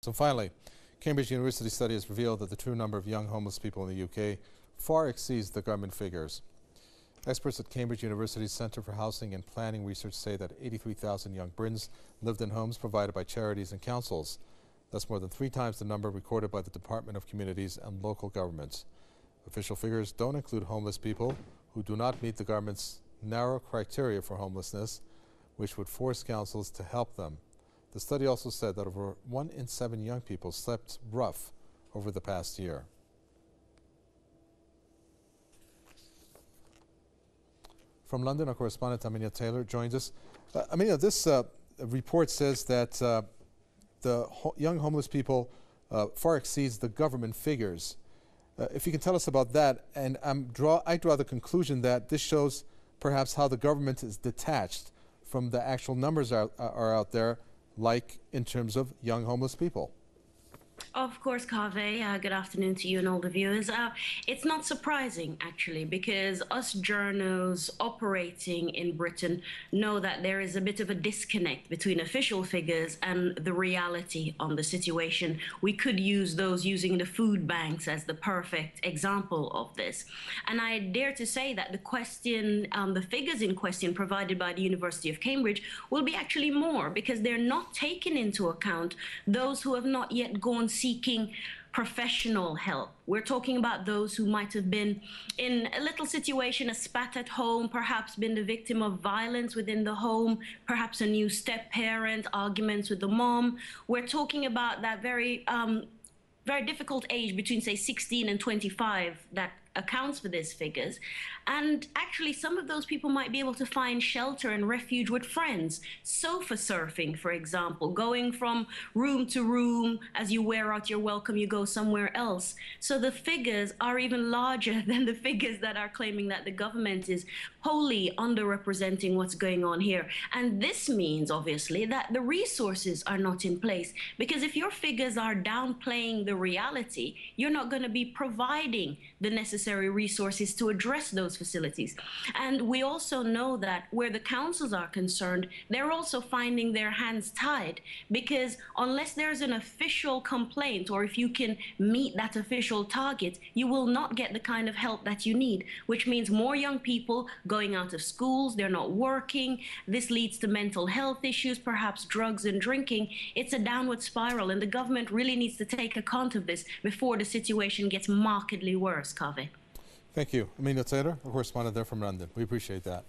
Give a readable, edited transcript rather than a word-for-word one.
So finally, Cambridge University study has revealed that the true number of young homeless people in the UK far exceeds the government figures. Experts at Cambridge University's Centre for Housing and Planning Research say that 83,000 young Britons lived in homes provided by charities and councils. That's more than 3 times the number recorded by the Department of Communities and local governments. Official figures don't include homeless people who do not meet the government's narrow criteria for homelessness, which would force councils to help them. The study also said that over 1 in 7 young people slept rough over the past year. From London, our correspondent Amelia Taylor joins us. Amelia, this report says that the young homeless people far exceeds the government figures. If you can tell us about that, and I draw the conclusion that this shows perhaps how the government is detached from the actual numbers are out there, like in terms of young homeless people. Of course, Kaveh. Good afternoon to you and all the viewers. It's not surprising, actually, because us journos operating in Britain know that there is a bit of a disconnect between official figures and the reality on the situation. We could use those using the food banks as the perfect example of this. And I dare to say that the figures in question provided by the University of Cambridge will be actually more, because they're not taking into account those who have not yet gone seeking professional help. We're talking about those who might have been in a little situation, a spat at home, perhaps been the victim of violence within the home, perhaps a new step-parent, arguments with the mom. We're talking about that very difficult age between, say, 16 and 25 that accounts for these figures. And actually, some of those people might be able to find shelter and refuge with friends. Sofa surfing, for example, going from room to room. As you wear out your welcome, you go somewhere else. So the figures are even larger than the figures that are claiming that the government is wholly underrepresenting what's going on here. And this means, obviously, that the resources are not in place. Because if your figures are downplaying the reality, you're not going to be providing the necessary resources to address those facilities. And we also know that where the councils are concerned, they're also finding their hands tied, because unless there's an official complaint, or if you can meet that official target, you will not get the kind of help that you need, which means more young people going out of schools, they're not working. This leads to mental health issues, perhaps drugs and drinking. It's a downward spiral, and the government really needs to take account of this before the situation gets markedly worse, Kaveh. Thank you. Amelia Taylor, a correspondent there from London. We appreciate that.